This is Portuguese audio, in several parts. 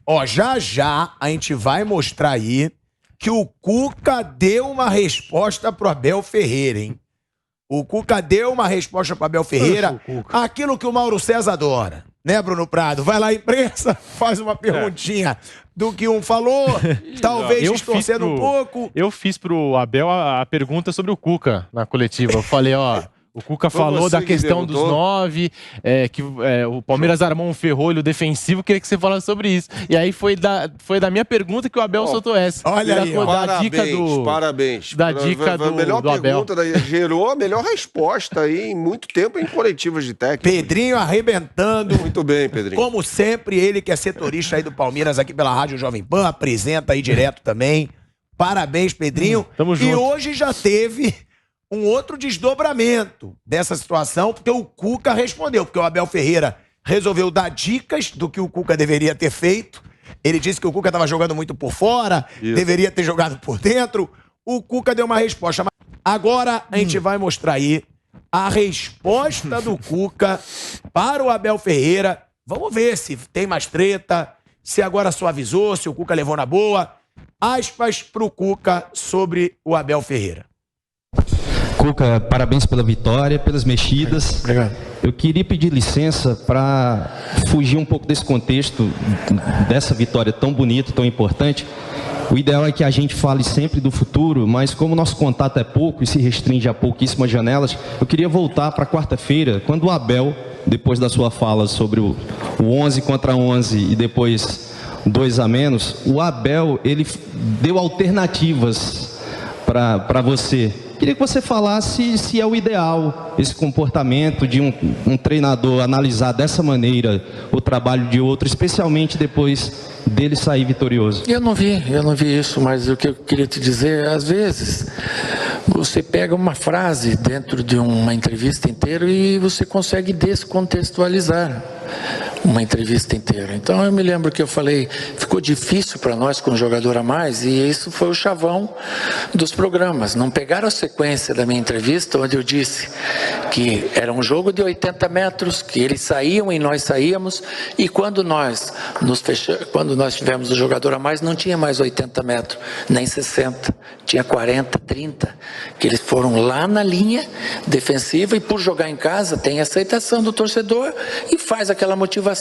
Ó, já já a gente vai mostrar aí que o Cuca deu uma resposta pro Abel Ferreira, hein? O Cuca deu uma resposta pro Abel Ferreira, aquilo que o Mauro César adora, né, Bruno Prado? Vai lá, imprensa, faz uma perguntinha do que um falou, talvez distorcendo um pouco. Eu fiz pro Abel a pergunta sobre o Cuca na coletiva. Eu falei, ó... O Cuca falou da questão dos 9, que o Palmeiras armou um ferrolho defensivo, queria que você falasse sobre isso. E aí foi da minha pergunta que o Abel soltou essa. Olha aí, parabéns. Da dica do melhor do Abel. pergunta, gerou a melhor resposta aí em muito tempo em coletivas de técnico. Pedrinho arrebentando. Muito bem, Pedrinho. Como sempre, ele que é setorista aí do Palmeiras aqui pela Rádio Jovem Pan, apresenta aí direto também. Parabéns, Pedrinho. Tamo junto. E hoje já teve um outro desdobramento dessa situação, porque o Cuca respondeu, porque o Abel Ferreira resolveu dar dicas do que o Cuca deveria ter feito. Ele disse que o Cuca estava jogando muito por fora, deveria ter jogado por dentro. O Cuca deu uma resposta. Agora a gente vai mostrar aí a resposta do Cuca para o Abel Ferreira. Vamos ver se tem mais treta, se agora suavizou, se o Cuca levou na boa. Aspas pro Cuca sobre o Abel Ferreira. Cuca, parabéns pela vitória, pelas mexidas. Obrigado. Eu queria pedir licença para fugir um pouco desse contexto, dessa vitória tão bonita, tão importante. O ideal é que a gente fale sempre do futuro, mas como o nosso contato é pouco e se restringe a pouquíssimas janelas, eu queria voltar para quarta-feira, quando o Abel, depois da sua fala sobre o 11 contra 11 e depois 2 a menos, o Abel, ele deu alternativas para você. Queria que você falasse se é o ideal esse comportamento de um treinador analisar dessa maneira o trabalho de outro, especialmente depois dele sair vitorioso. Eu não vi isso, mas o que eu queria te dizer, às vezes você pega uma frase dentro de uma entrevista inteira e você consegue descontextualizar uma entrevista inteira. Então eu me lembro que eu falei, ficou difícil para nós com um jogador a mais, e isso foi o chavão dos programas. Não pegaram a sequência da minha entrevista, onde eu disse que era um jogo de 80 metros, que eles saíam e nós saíamos, e quando nós tivemos o jogador a mais, não tinha mais 80 metros, nem 60, tinha 40, 30, que eles foram lá na linha defensiva, e por jogar em casa tem aceitação do torcedor e faz aquela motivação,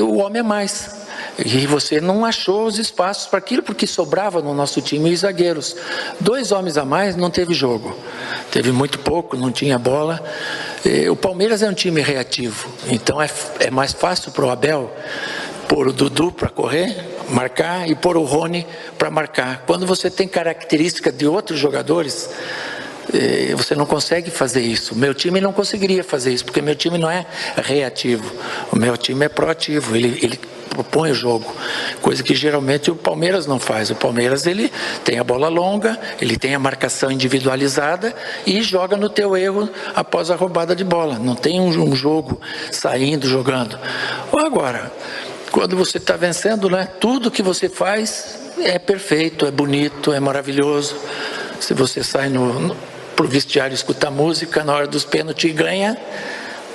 o homem é mais. E você não achou os espaços para aquilo, porque sobrava no nosso time os zagueiros. 2 homens a mais, não teve jogo. Teve muito pouco, não tinha bola. O Palmeiras é um time reativo, então é mais fácil para o Abel pôr o Dudu para correr, marcar, e pôr o Rony para marcar. Quando você tem característica de outros jogadores, você não consegue fazer isso. O meu time não conseguiria fazer isso, porque meu time não é reativo. O meu time é proativo, ele propõe o jogo, coisa que geralmente o Palmeiras não faz. O Palmeiras, ele tem a bola longa, ele tem a marcação individualizada e joga no teu erro após a roubada de bola. Não tem um jogo saindo, jogando. Agora, quando você está vencendo, né, tudo que você faz é perfeito, é bonito, é maravilhoso. Se você sai pro vestiário escutar música na hora dos pênaltis e ganha,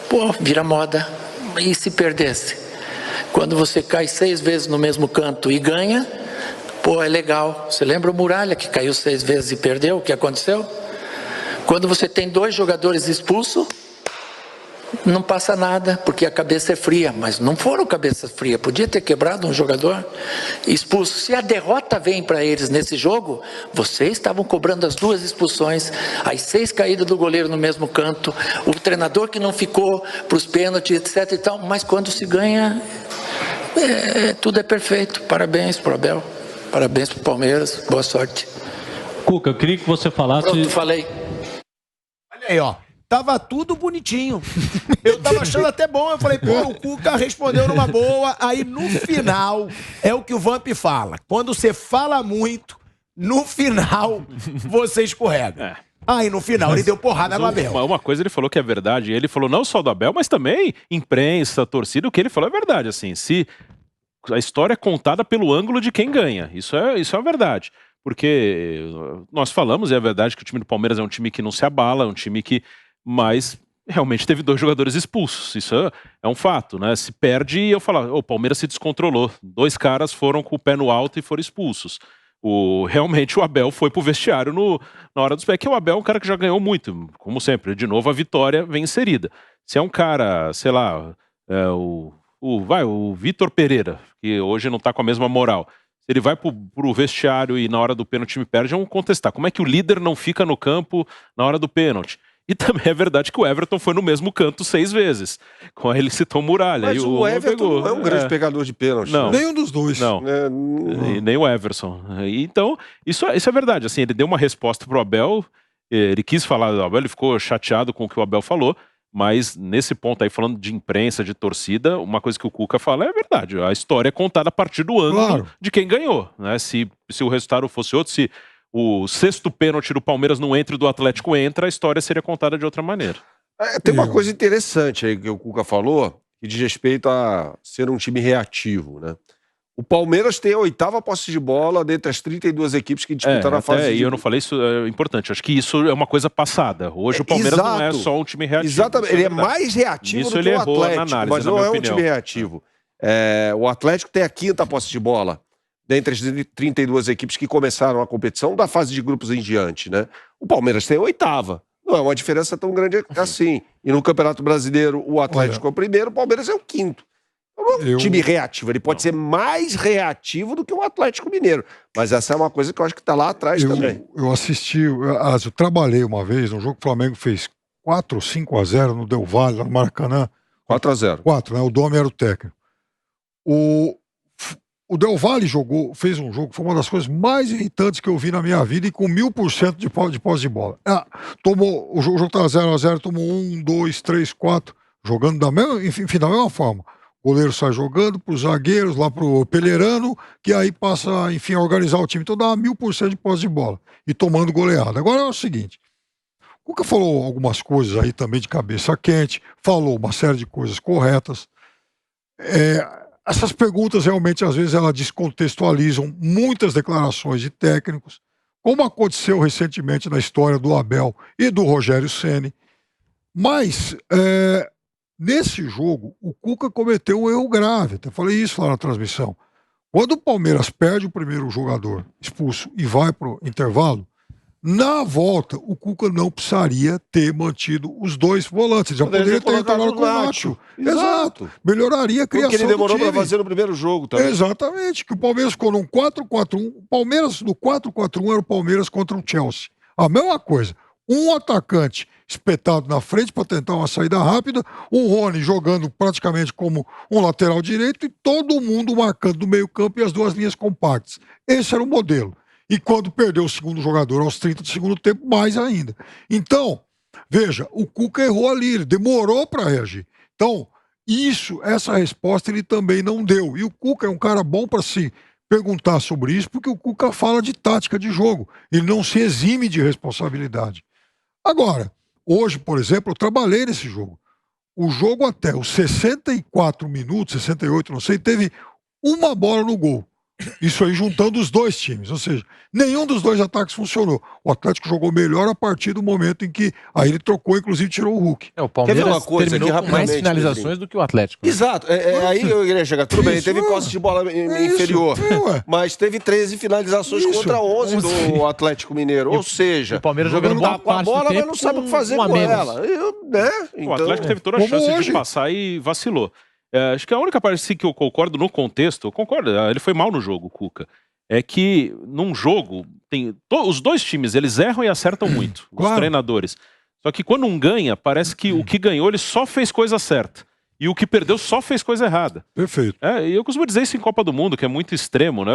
pô, vira moda. E se perdesse? Quando você cai 6 vezes no mesmo canto e ganha, pô, é legal. Você lembra o Muralha, que caiu 6 vezes e perdeu? O que aconteceu? Quando você tem 2 jogadores expulsos, não passa nada, porque a cabeça é fria. Mas não foram cabeça fria, podia ter quebrado um jogador expulso. Se a derrota vem para eles nesse jogo, vocês estavam cobrando as 2 expulsões, as 6 caídas do goleiro no mesmo canto, o treinador que não ficou para os pênaltis, etc e tal. Mas quando se ganha, tudo é perfeito. Parabéns pro Abel, parabéns pro Palmeiras, boa sorte. Cuca, eu queria que você falasse... Pronto, falei. Olha aí, ó. Tava tudo bonitinho. Eu tava achando até bom. Eu falei, pô, o Cuca respondeu numa boa. Aí no final, é o que o Vamp fala. Quando você fala muito, no final, você escorrega. Aí no final ele deu porrada no Abel. Uma coisa ele falou que é verdade. Ele falou não só do Abel, mas também imprensa, torcida. O que ele falou é verdade. Assim, se a história é contada pelo ângulo de quem ganha. Isso é verdade. Porque nós falamos, e é verdade, que o time do Palmeiras é um time que não se abala, é um time que... Mas realmente teve 2 jogadores expulsos. Isso é um fato, né? Se perde, eu falo, o Palmeiras se descontrolou. 2 caras foram com o pé no alto e foram expulsos. Realmente o Abel foi pro vestiário na hora dos pés, que o Abel é um cara que já ganhou muito, como sempre. De novo, a vitória vem inserida. Se é um cara, sei lá, o Vitor Pereira, que hoje não tá com a mesma moral. Se ele vai pro vestiário e na hora do pênalti me perde, vamos contestar. Como é que o líder não fica no campo na hora do pênalti? E também é verdade que o Everton foi no mesmo canto 6 vezes. Com ele citou Muralha. Mas e o Everton pegou. não é um grande pegador de pênalti. Não. Nenhum dos dois. Não. Nem o Everson. Então, isso é verdade. Assim, ele deu uma resposta pro Abel. Ele quis falar do Abel, ele ficou chateado com o que o Abel falou. Mas nesse ponto aí, falando de imprensa, de torcida, uma coisa que o Cuca fala é verdade. A história é contada a partir do ângulo de quem ganhou. Né? Se o resultado fosse outro, se o 6º pênalti do Palmeiras não entra e do Atlético entra, a história seria contada de outra maneira. Tem uma coisa interessante aí que o Cuca falou, que diz respeito a ser um time reativo, né? O Palmeiras tem a 8ª posse de bola dentre as 32 equipes que disputaram a fase E eu não falei isso, é importante. Acho que isso é uma coisa passada. Hoje o Palmeiras não é só um time reativo. Exatamente, ele é mais reativo do que o Atlético, mas não é um time reativo. O Atlético tem a 5ª posse de bola dentre as 32 equipes que começaram a competição da fase de grupos em diante, né? O Palmeiras tem a 8ª. Não é uma diferença tão grande assim. E no Campeonato Brasileiro, o Atlético é o primeiro, o Palmeiras é o 5º. Não é um time reativo, ele pode ser mais reativo do que o Atlético Mineiro. Mas essa é uma coisa que eu acho que está lá atrás também. Eu assisti, eu trabalhei uma vez num jogo que o Flamengo fez 4 ou 5-0 no Del Valle, lá no Maracanã. 4-0. 4, né? O Domi era o técnico. O Del Valle fez um jogo que foi uma das coisas mais irritantes que eu vi na minha vida e com 1000% de posse de bola. O jogo estava 0-0, tomou 1, 2, 3, 4, jogando da mesma forma. O goleiro sai jogando para os zagueiros, lá para o Pelerano, que aí passa, enfim, a organizar o time. Então dá 1000% de posse de bola e tomando goleada. Agora é o seguinte, o Cuca falou algumas coisas aí também de cabeça quente, falou uma série de coisas corretas. Essas perguntas realmente, às vezes, elas descontextualizam muitas declarações de técnicos, como aconteceu recentemente na história do Abel e do Rogério Ceni. Mas, nesse jogo, o Cuca cometeu um erro grave. Até falei isso lá na transmissão. Quando o Palmeiras perde o primeiro jogador expulso e vai para o intervalo, na volta, o Cuca não precisaria ter mantido os 2 volantes. Já poderia ter retornado com o Nacho. Exato. Melhoraria a criação do time. Porque ele demorou para fazer no primeiro jogo também. Exatamente. Que o Palmeiras ficou num 4-4-1. O Palmeiras, no 4-4-1, era o Palmeiras contra o Chelsea. A mesma coisa. Um atacante espetado na frente para tentar uma saída rápida, o Rony jogando praticamente como um lateral direito e todo mundo marcando do meio campo e as 2 linhas compactas. Esse era o modelo. E quando perdeu o segundo jogador aos 30 do segundo tempo, mais ainda. Então, veja, o Cuca errou ali, ele demorou para reagir. Então, essa resposta ele também não deu. E o Cuca é um cara bom para se perguntar sobre isso, porque o Cuca fala de tática de jogo. Ele não se exime de responsabilidade. Agora, hoje, por exemplo, eu trabalhei nesse jogo. O jogo até os 64 minutos, 68, não sei, teve uma bola no gol. Isso aí juntando os 2 times, ou seja, nenhum dos 2 ataques funcionou. O Atlético jogou melhor a partir do momento em que aí ele trocou, inclusive tirou o Hulk. O Palmeiras terminou com mais finalizações do que o Atlético. Né? Exato, aí eu queria chegar. Tudo bem, teve posse de bola inferior, mas teve 13 finalizações contra 11 do Atlético Mineiro, ou seja, o Palmeiras jogando boa com a bola, mas não sabe o que fazer com ela. O Atlético teve toda a chance de passar e vacilou. Acho que a única parte assim, que eu concordo no contexto, eu concordo, ele foi mal no jogo, o Cuca, é que num jogo, os 2 times, eles erram e acertam muito, os treinadores. Só que quando um ganha, parece que o que ganhou, ele só fez coisa certa. E o que perdeu só fez coisa errada. Perfeito. E eu costumo dizer isso em Copa do Mundo, que é muito extremo, né?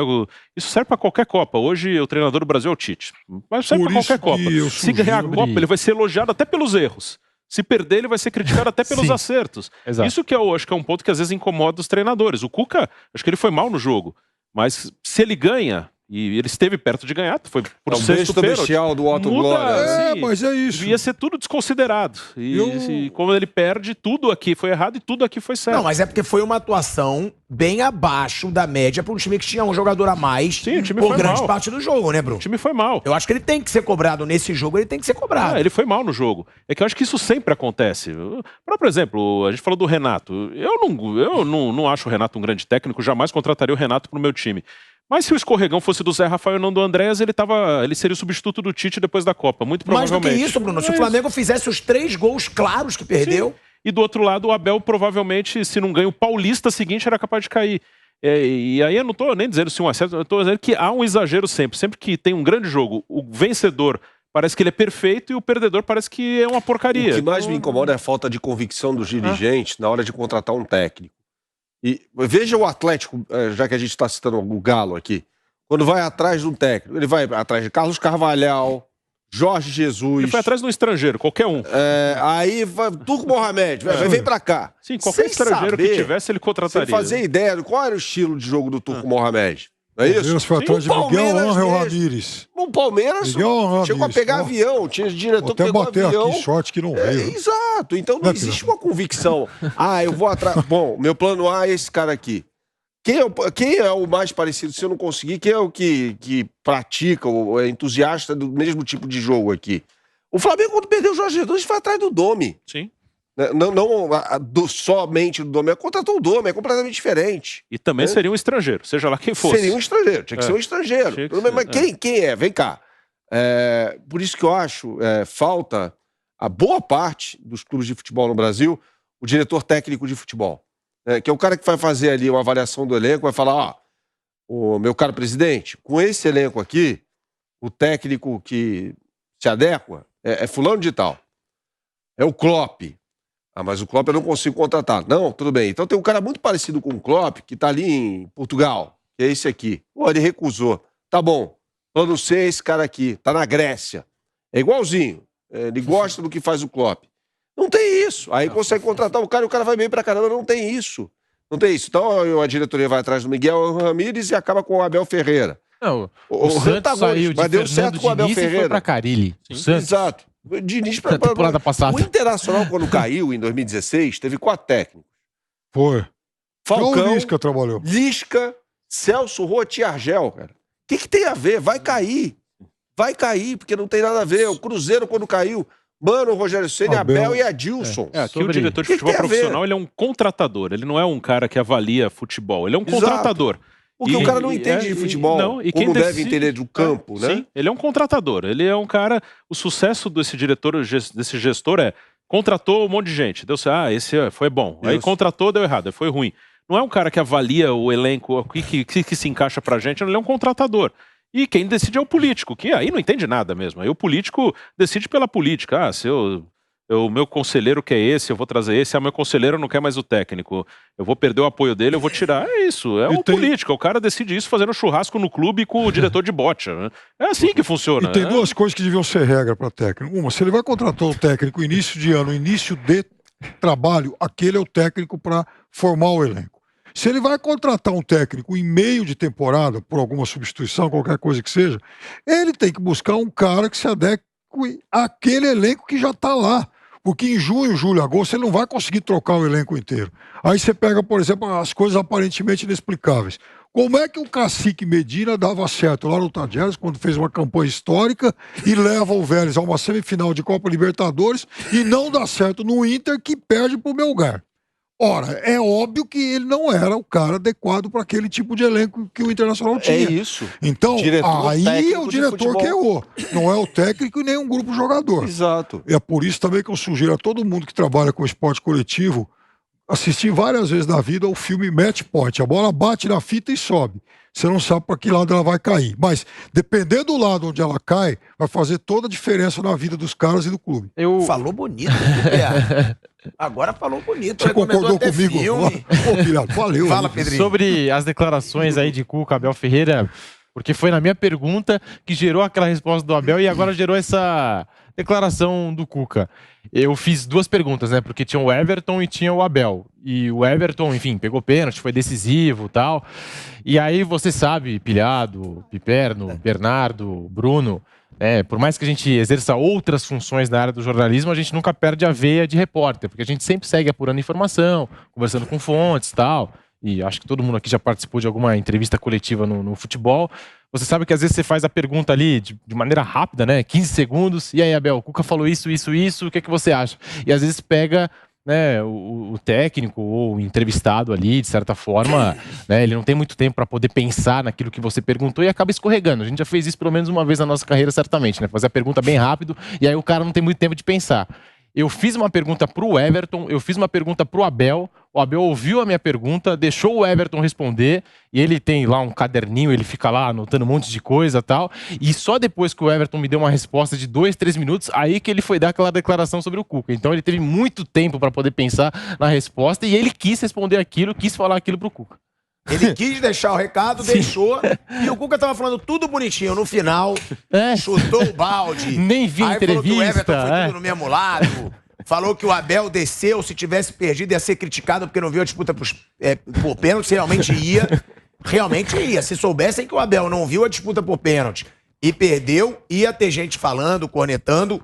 Isso serve para qualquer Copa. Hoje o treinador do Brasil é o Tite. Mas serve para qualquer Copa. Se ganhar a Copa, ele vai ser elogiado até pelos erros. Se perder, ele vai ser criticado até pelos acertos. Exato. Isso que eu acho que é um ponto que às vezes incomoda os treinadores. O Cuca, acho que ele foi mal no jogo. Mas se ele ganha, E ele esteve perto de ganhar, foi por o sexto bestial do Otto Glória. Mas é isso. Ia ser tudo desconsiderado. E como ele perde, tudo aqui foi errado e tudo aqui foi certo. Não, mas é porque foi uma atuação bem abaixo da média para um time que tinha um jogador a mais. Sim, o time por foi grande mal. parte do jogo, né, Bruno? O time foi mal. Eu acho que ele tem que ser cobrado nesse jogo, ele tem que ser cobrado. Ele foi mal no jogo. É que eu acho que isso sempre acontece. Por exemplo, a gente falou do Renato. Eu não acho o Renato um grande técnico, jamais contrataria o Renato pro meu time. Mas se o escorregão fosse do Zé Rafael e não do Andréas, ele seria o substituto do Tite depois da Copa, muito provavelmente. Mais do que isso, Bruno, se o Flamengo fizesse os 3 gols claros que perdeu... Sim. E do outro lado, o Abel provavelmente, se não ganha o Paulista seguinte, era capaz de cair. E aí eu não estou nem dizendo se um acerto, eu estou dizendo que há um exagero sempre. Sempre que tem um grande jogo, o vencedor parece que ele é perfeito e o perdedor parece que é uma porcaria. O que mais me incomoda é a falta de convicção dos dirigentes na hora de contratar um técnico. E veja o Atlético, já que a gente está citando o Galo aqui, quando vai atrás de um técnico, ele vai atrás de Carlos Carvalhal, Jorge Jesus. Ele foi atrás de um estrangeiro, qualquer um. Aí vai Turco Mohamed, vem pra cá. Sim, qualquer estrangeiro que tivesse, ele contrataria. Sem fazer ideia de qual era o estilo de jogo do Turco Mohamed. Não é isso? Foi atrás de Miguel Ángel Ramírez. O Palmeiras chegou a pegar avião, tinha diretor que pegou bater avião. Aqui, sorte que não veio. Exato, então não existe uma convicção. Eu vou atrás. Bom, meu plano A é esse cara aqui. Quem é o mais parecido? Se eu não conseguir, quem é o que pratica ou é entusiasta do mesmo tipo de jogo aqui? O Flamengo, quando perdeu o Jorge Jesus, foi atrás do Domi. Sim. Não somente do Domi, contratou o Domi, é completamente diferente. E também seria um estrangeiro, seja lá quem fosse. Seria um estrangeiro, tinha que ser um estrangeiro. Mas quem é? Vem cá. Por isso que eu acho falta a boa parte dos clubes de futebol no Brasil, o diretor técnico de futebol. Que é o cara que vai fazer ali uma avaliação do elenco, vai falar, o meu caro presidente, com esse elenco aqui, o técnico que se adequa é fulano de tal. É o Klopp. Mas o Klopp eu não consigo contratar. Não, tudo bem. Então tem um cara muito parecido com o Klopp, que tá ali em Portugal, que é esse aqui. Ele recusou. Tá bom. Plano C é esse cara aqui, tá na Grécia. É igualzinho. Ele gosta do que faz o Klopp. Não tem isso. Aí consegue contratar o cara e o cara vai bem pra caramba. Não tem isso. Não tem isso. Então a diretoria vai atrás do Miguel Ramírez e acaba com o Abel Ferreira. Não, o Santos saiu de mas deu certo com o Abel Ferreira. E foi pra Carille. Exato. Diniz pra temporada passada. O Internacional, quando caiu em 2016, teve 4 técnicos. Foi. Falcão, o Lisca trabalhou. Lisca, Celso Roth e Argel, cara. O que tem a ver? Vai cair. Vai cair, porque não tem nada a ver. O Cruzeiro, quando caiu, Mano, Rogério Ceni, Abel e Adilson. Aqui o diretor de futebol profissional, ele é um contratador. Ele não é um cara que avalia futebol. Ele é um contratador. Porque o cara não entende de futebol, como deve entender do campo, né? Sim, ele é um contratador. Ele é um cara... O sucesso desse diretor, desse gestor contratou um monte de gente. Deu certo, esse foi bom. Aí contratou, deu errado, foi ruim. Não é um cara que avalia o elenco, o que se encaixa pra gente. Ele é um contratador. E quem decide é o político, que aí não entende nada mesmo. Aí o político decide pela política. Se o meu conselheiro quer esse, eu vou trazer esse. Meu conselheiro não quer mais o técnico. Eu vou perder o apoio dele, eu vou tirar. É isso, é o político. O cara decide isso fazendo churrasco no clube com o diretor de bote. Né? É assim que funciona. E tem duas coisas que deviam ser regra para técnico. Uma, se ele vai contratar o técnico início de ano, início de trabalho, aquele é o técnico para formar o elenco. Se ele vai contratar um técnico em meio de temporada, por alguma substituição, qualquer coisa que seja, ele tem que buscar um cara que se adeque àquele elenco que já está lá. Porque em junho, julho, agosto, ele não vai conseguir trocar o elenco inteiro. Aí você pega, por exemplo, as coisas aparentemente inexplicáveis. Como é que o Cacique Medina dava certo lá no Tadjeres, quando fez uma campanha histórica e leva o Vélez a uma semifinal de Copa Libertadores e não dá certo no Inter, que perde para o Melgar? Ora, é óbvio que ele não era o cara adequado para aquele tipo de elenco que o Internacional tinha. É isso. Então, aí é o diretor que errou. Não é o técnico e nem um grupo jogador. Exato. É por isso também que eu sugiro a todo mundo que trabalha com esporte coletivo assistir várias vezes na vida o filme Match Point. A bola bate na fita e sobe. Você não sabe para que lado ela vai cair. Mas, dependendo do lado onde ela cai, vai fazer toda a diferença na vida dos caras e do clube. Falou bonito. Agora falou bonito. Você concordou comigo? Valeu. Fala, Pedrinho. Sobre as declarações aí de Cuca, Abel Ferreira, porque foi na minha pergunta que gerou aquela resposta do Abel e agora gerou essa declaração do Cuca. Eu fiz 2 perguntas, né? Porque tinha o Everton e tinha o Abel. E o Everton, enfim, pegou pênalti, foi decisivo e tal. E aí você sabe, Pilhado, Piperno, Bernardo, Bruno, por mais que a gente exerça outras funções na área do jornalismo, a gente nunca perde a veia de repórter, porque a gente sempre segue apurando informação, conversando com fontes e tal. E acho que todo mundo aqui já participou de alguma entrevista coletiva no futebol. Você sabe que às vezes você faz a pergunta ali de maneira rápida, né? 15 segundos. E aí, Abel, o Cuca falou isso, o que é que você acha? E às vezes pega, né, o técnico ou o entrevistado ali, de certa forma, né, ele não tem muito tempo para poder pensar naquilo que você perguntou e acaba escorregando. A gente já fez isso pelo menos uma vez na nossa carreira, certamente, né? Fazer a pergunta bem rápido e aí o cara não tem muito tempo de pensar. Eu fiz uma pergunta pro Everton, eu fiz uma pergunta pro Abel, o Abel ouviu a minha pergunta, deixou o Everton responder, e ele tem lá um caderninho, ele fica lá anotando um monte de coisa e tal, e só depois que o Everton me deu uma resposta de 2, 3 minutos, aí que ele foi dar aquela declaração sobre o Cuca. Então ele teve muito tempo para poder pensar na resposta, e ele quis responder aquilo, quis falar aquilo pro Cuca. Ele quis deixar o recado, deixou. E o Cuca tava falando tudo bonitinho. No final, chutou o balde. Nem vi a entrevista. Falou que o Everton foi tudo no mesmo lado. Falou que o Abel desceu, se tivesse perdido ia ser criticado porque não viu a disputa por pênalti. Realmente ia. Realmente ia. Se soubessem que o Abel não viu a disputa por pênalti e perdeu, ia ter gente falando, cornetando.